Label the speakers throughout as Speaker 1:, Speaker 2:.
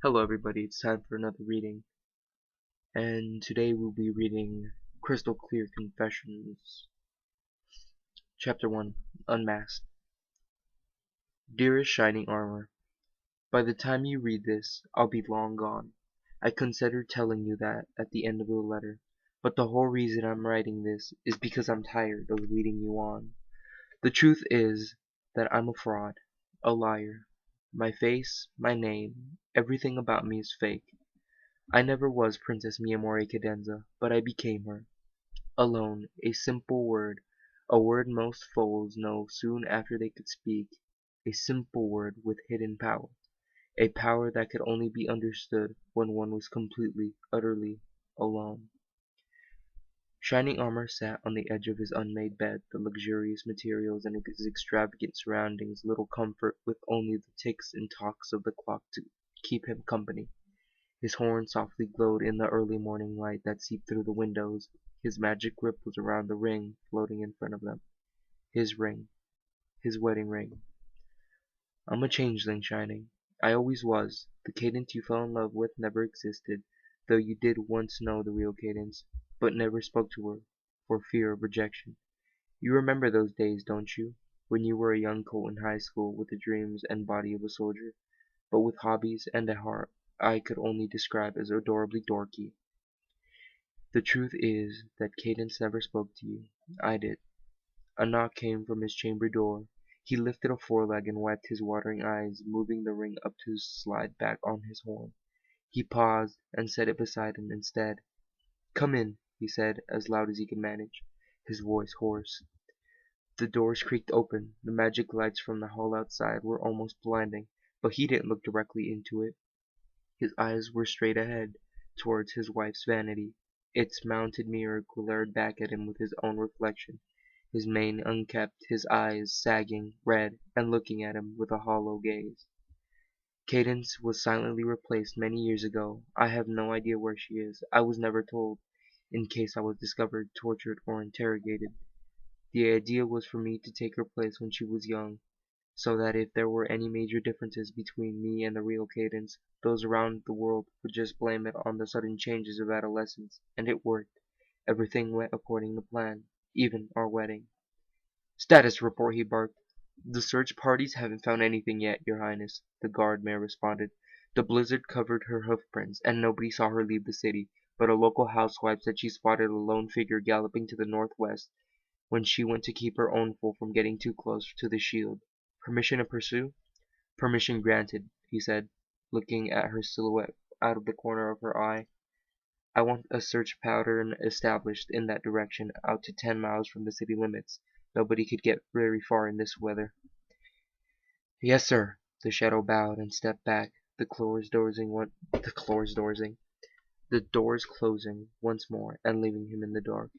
Speaker 1: Hello everybody, it's time for another reading, and today we'll be reading Crystal Clear Confessions, Chapter 1, Unmasked. Dearest Shining Armor, by the time you read this, I'll be long gone. I considered telling you that at the end of the letter, but the whole reason I'm writing this is because I'm tired of leading you on. The truth is that I'm a fraud, a liar. My face, my name, everything about me is fake. I never was Princess Miyamori Cadenza, but I became her. Alone, a simple word, a word most foals know soon after they could speak, a simple word with hidden power, a power that could only be understood when one was completely, utterly alone. Shining Armor sat on the edge of his unmade bed, the luxurious materials and his extravagant surroundings little comfort with only the ticks and tocks of the clock to keep him company. His horn softly glowed in the early morning light that seeped through the windows. His magic grip was around the ring floating in front of them. His ring. His wedding ring. I'm a changeling, Shining. I always was. The Cadence you fell in love with never existed, though you did once know the real Cadence, but never spoke to her, for fear of rejection. You remember those days, don't you? When you were a young colt in high school with the dreams and body of a soldier, but with hobbies and a heart I could only describe as adorably dorky. The truth is that Cadence never spoke to you. I did. A knock came from his chamber door. He lifted a foreleg and wiped his watering eyes, moving the ring up to slide back on his horn. He paused and set it beside him instead. "Come in," he said, as loud as he could manage, his voice hoarse. The doors creaked open. The magic lights from the hall outside were almost blinding, but he didn't look directly into it. His eyes were straight ahead, towards his wife's vanity. Its mounted mirror glared back at him with his own reflection, his mane unkempt, his eyes sagging, red, and looking at him with a hollow gaze. Cadence was silently replaced many years ago. I have no idea where she is. I was never told, in case I was discovered, tortured, or interrogated. The idea was for me to take her place when she was young, so that if there were any major differences between me and the real Cadence, those around the world would just blame it on the sudden changes of adolescence, and it worked. Everything went according to plan, even our wedding. "Status report," he barked. "The search parties haven't found anything yet, Your Highness," the guard mare responded. "The blizzard covered her hoofprints, and nobody saw her leave the city, but a local housewife said she spotted a lone figure galloping to the northwest when she went to keep her own foal from getting too close to the shield. Permission to pursue?" "Permission granted," he said, looking at her silhouette out of the corner of her eye. "I want a search pattern established in that direction out to 10 miles from the city limits. Nobody could get very far in this weather." "Yes, sir." The shadow bowed and stepped back, the doors closing once more and leaving him in the dark.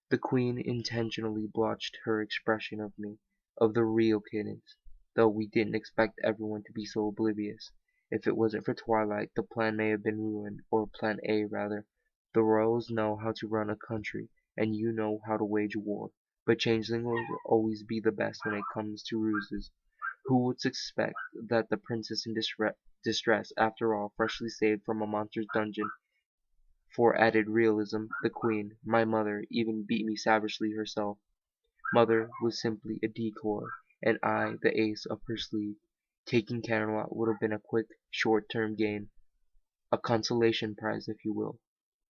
Speaker 1: The Queen intentionally blotched her expression of me, of the real Cadence, though we didn't expect everyone to be so oblivious. If it wasn't for Twilight, the plan may have been ruined, or Plan A rather. The royals know how to run a country, and you know how to wage war, but changeling will always be the best when it comes to ruses. Who would suspect that the princess in distress, after all, freshly saved from a monster's dungeon? For added realism, the Queen, my mother, even beat me savagely herself. Mother was simply a decoy, and I the ace up her sleeve. Taking Camelot would have been a quick, short-term gain, a consolation prize if you will.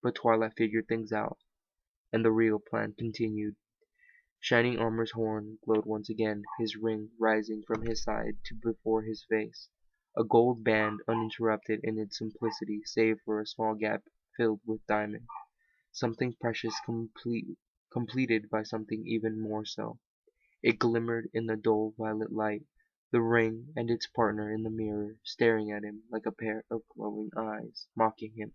Speaker 1: But Twilight figured things out, and the real plan continued. Shining Armor's horn glowed once again, his ring rising from his side to before his face. A gold band uninterrupted in its simplicity save for a small gap filled with diamond. Something precious completed by something even more so. It glimmered in the dull violet light, the ring and its partner in the mirror staring at him like a pair of glowing eyes, mocking him.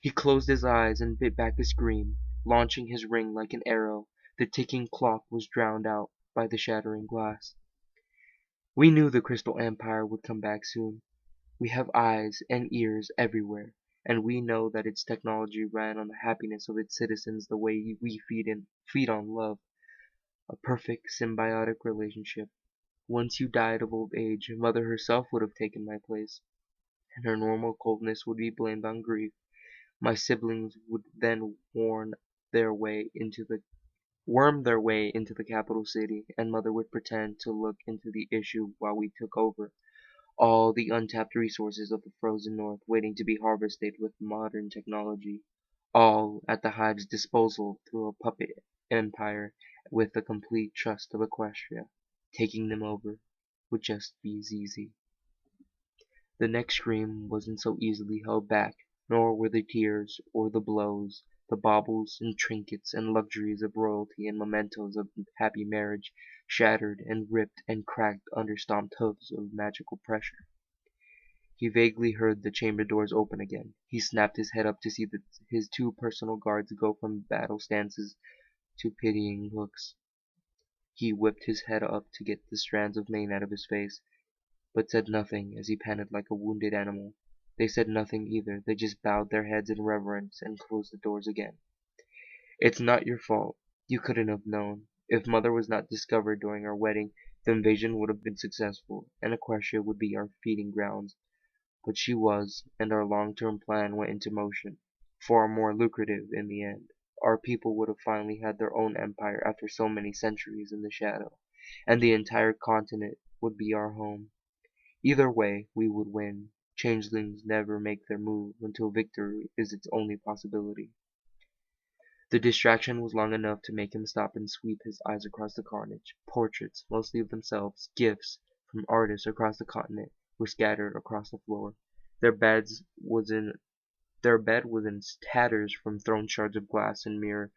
Speaker 1: He closed his eyes and bit back a scream, launching his ring like an arrow. The ticking clock was drowned out by the shattering glass. We knew the Crystal Empire would come back soon. We have eyes and ears everywhere, and we know that its technology ran on the happiness of its citizens the way we feed on love. A perfect symbiotic relationship. Once you died of old age, Mother herself would have taken my place. and her normal coldness would be blamed on grief. My siblings would then worm their way into the capital city, and mother would pretend to look into the issue while we took over. All the untapped resources of the frozen north waiting to be harvested with modern technology. All at the hive's disposal through a puppet empire with the complete trust of Equestria. Taking them over would just be as easy. The next scream wasn't so easily held back, nor were the tears or the blows, the baubles and trinkets and luxuries of royalty and mementos of happy marriage shattered and ripped and cracked under stomped hoofs of magical pressure. He vaguely heard the chamber doors open again. He snapped his head up to see his two personal guards go from battle stances to pitying looks. He whipped his head up to get the strands of mane out of his face, but said nothing as he panted like a wounded animal. They said nothing either. They just bowed their heads in reverence and closed the doors again. It's not your fault. You couldn't have known. If mother was not discovered during our wedding, the invasion would have been successful, and Equestria would be our feeding grounds. But she was, and our long-term plan went into motion. Far more lucrative in the end. Our people would have finally had their own empire after so many centuries in the shadow, and the entire continent would be our home. Either way, we would win. Changelings never make their move until victory is its only possibility. The distraction was long enough to make him stop and sweep his eyes across the carnage. Portraits, mostly of themselves, gifts from artists across the continent, were scattered across the floor. Their bed was in tatters from thrown shards of glass and mirror,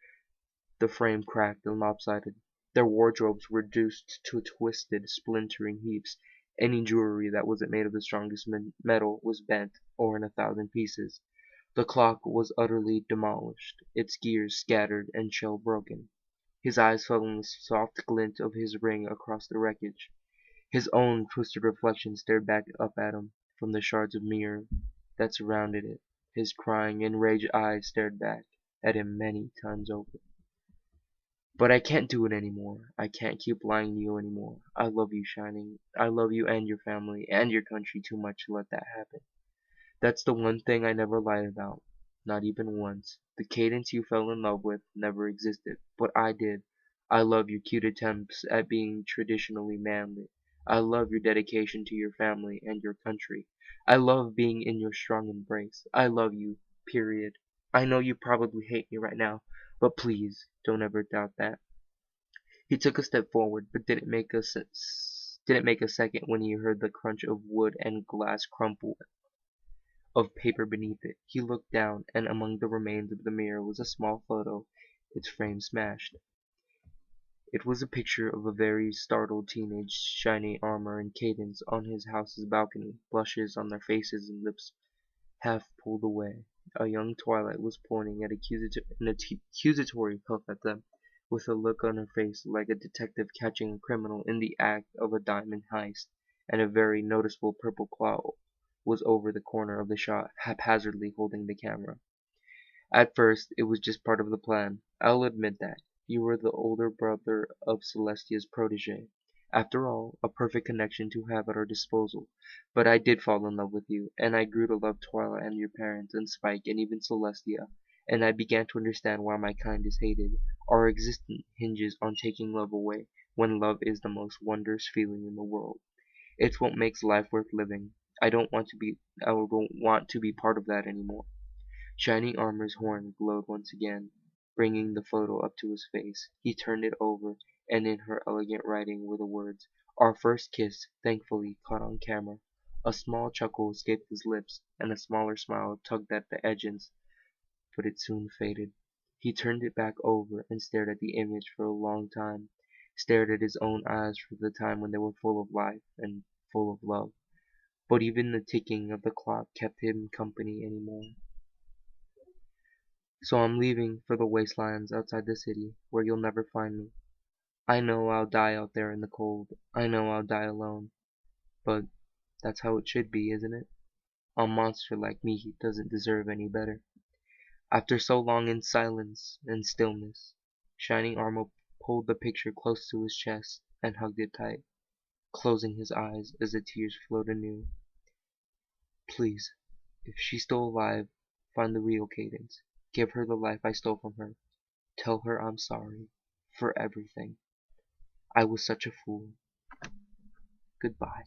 Speaker 1: the frame cracked and lopsided. Their wardrobes were reduced to twisted, splintering heaps. Any jewelry that wasn't made of the strongest metal was bent, or in 1,000 pieces. The clock was utterly demolished, its gears scattered and shell broken. His eyes fell on the soft glint of his ring across the wreckage. His own twisted reflection stared back up at him from the shards of mirror that surrounded it. His crying, enraged eyes stared back at him many times over. But I can't do it anymore. I can't keep lying to you anymore. I love you, Shining. I love you and your family and your country too much to let that happen. That's the one thing I never lied about. Not even once. The cadence you fell in love with never existed. But I did. I love your cute attempts at being traditionally manly. I love your dedication to your family and your country. I love being in your strong embrace. I love you. Period. I know you probably hate me right now, but please don't ever doubt that. He took a step forward, but didn't make a second when he heard the crunch of wood and glass crumple of paper beneath it. He looked down, and among the remains of the mirror was a small photo, its frame smashed. It was a picture of a very startled teenage, shiny armor and Cadence on his house's balcony, blushes on their faces and lips half pulled away. A young Twilight was pointing an accusatory hoof at them, with a look on her face like a detective catching a criminal in the act of a diamond heist, and a very noticeable purple claw was over the corner of the shot, haphazardly holding the camera. At first, it was just part of the plan. I'll admit that. You were the older brother of Celestia's protege. After all, a perfect connection to have at our disposal. But I did fall in love with you, and I grew to love Twilight and your parents, and Spike, and even Celestia, and I began to understand why my kind is hated. Our existence hinges on taking love away, when love is the most wondrous feeling in the world. It's what makes life worth living. I don't want to be part of that anymore. Shining Armor's horn glowed once again, bringing the photo up to his face. He turned it over, and in her elegant writing were the words, "Our first kiss," thankfully caught on camera. A small chuckle escaped his lips, and a smaller smile tugged at the edges, but it soon faded. He turned it back over and stared at the image for a long time, stared at his own eyes for the time when they were full of life and full of love. But even the ticking of the clock kept him company anymore. So I'm leaving for the wastelands outside the city, where you'll never find me. I know I'll die out there in the cold. I know I'll die alone. But that's how it should be, isn't it? A monster like me doesn't deserve any better. After so long in silence and stillness, Shining Armor pulled the picture close to his chest and hugged it tight, closing his eyes as the tears flowed anew. Please, If she's still alive, find the real Cadence. Give her the life I stole from her. Tell her I'm sorry. For everything. I was such a fool. Goodbye.